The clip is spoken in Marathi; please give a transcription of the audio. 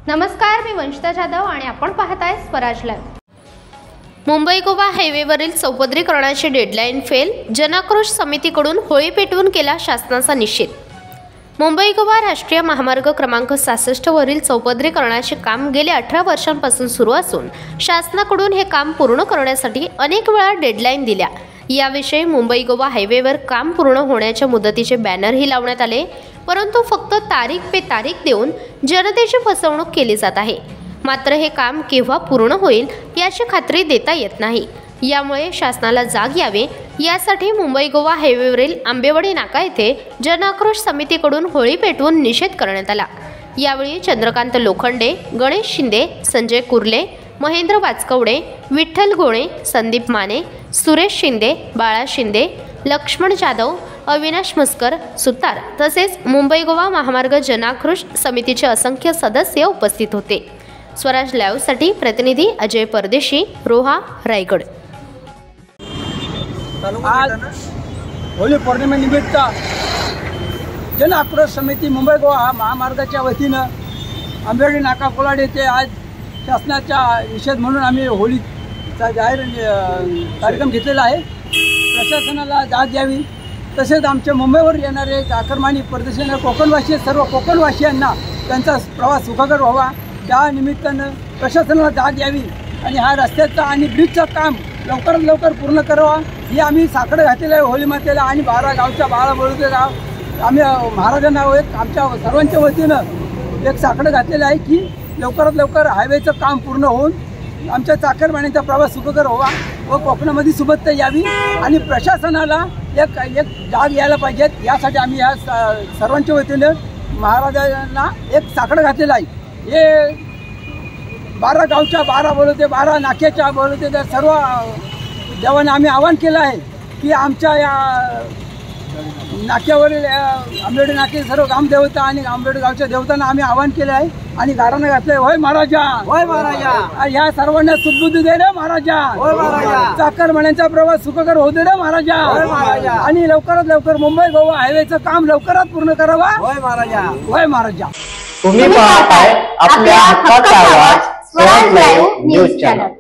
नमस्कार, मी वंशिता जाधव आणि आपण पाहताय स्वराज लाईव्ह। मुंबई गोवा हायवेवरील चौपदरीकरणाची डेडलाईन फेल, जनाक्रोश समितीकडून होळी पेटवून केला शासनाचा निषेध। मुंबई गोवा राष्ट्रीय महामार्ग क्रमांक 66 वरील चौपदरीकरणाचे काम गेल्या 18 वर्षांपासून सुरू असून शासनाकडून हे काम पूर्ण करण्यासाठी अनेक वेळा डेडलाईन दिल्या। याविषयी मुंबई गोवा हायवेवर काम पूर्ण होण्याच्या मुदतीचे बॅनरही लावण्यात आले, परंतु फक्त तारीख पे तारीख देऊन जनतेची फसवणूक केली जात आहे। मात्र हे काम केव्हा पूर्ण होईल याची खात्री देता येत नाही। यामुळे शासनाला जाग यावे यासाठी मुंबई गोवा हायवेवरील आंबेवाडी नाका येथे जनाक्रोश समितीकडून होळी पेटवून निषेध करण्यात आला। यावेळी चंद्रकांत लोखंडे, गणेश शिंदे, संजय कुर्ले, महेंद्र वाचकवडे, विठ्ठल गोळे, संदीप माने, सुरेश शिंदे, बाळा शिंदे, लक्ष्मण जाधव, अविनाश मस्कर सुतार तसेच मुंबई गोवा महामार्ग जनाक्रोश समितीचे असंख्य सदस्य उपस्थित होते। स्वराज लाईव्हसाठी प्रतिनिधी अजय परदेशी, रोहा, रायगड। आज होळी पौर्णिमेनिमित्त जनाक्रोश समिती मुंबई गोवा महामार्गाच्या वतीनं आंबेवाडी नाका कोलाड येथे आज शासनाचा निषेध म्हणून आम्ही होळीचा जाहीर कार्यक्रम घेतलेला आहे। प्रशासनाला जाग यावी, तसेच आमच्या मुंबईवर येणारे चाकरमानी परदेशी कोकणवासी सर्व कोकणवासियांना त्यांचा प्रवास सुखकर व्हावा, त्या निमित्तानं प्रशासनाला जाग यावी आणि हा रस्त्याचा आणि ब्रिजचं काम लवकरात लवकर पूर्ण करावा ही आम्ही साकडं घातलेलं आहे होळी मातेला आणि 12 गावच्या 12 बळुते गाव आम्ही महाराजांना एक आमच्या सर्वांच्या वतीनं एक साकडं घातलेलं आहे की लवकरात लवकर हायवेचं काम पूर्ण होऊन आमच्या चाकरमानीचा प्रवास सुखकर व्हावा व कोकणामध्ये सुबत्ता यावी आणि प्रशासनाला एक जाग यायला पाहिजेत यासाठी आम्ही या सर्वांच्या वतीनं महाराजांना एक साकडं घातलेलं आहे। हे 12 गावच्या 12 बळुते 12 नाक्याच्या बळुते त्या सर्व देवांना आम्ही आवाहन केलं आहे की आमच्या या नाक्यावरील आंबेवाडी नाके सर्व ग्रामदेवता आणि आंबेवाडी गावच्या देवतांना आम्ही आवाहन केलं आहे आणि गारानं घातलंय, होय महाराजा, होय महाराजा, या सर्वांना सुखबुद्धी दे रे महाराजा, होय महाराजा, चाकरमान्यांचा प्रवास सुखकर होऊ दे रे महाराजा, होय महाराजा, आणि लवकरात लवकर मुंबई गोवा हायवेचं काम लवकरात पूर्ण करावा, होय महाराजा, होय महाराजा। तुम्ही पाहताय आपल्या हक्काचा आवाज स्वराज लाईव्ह न्यूज चॅनल।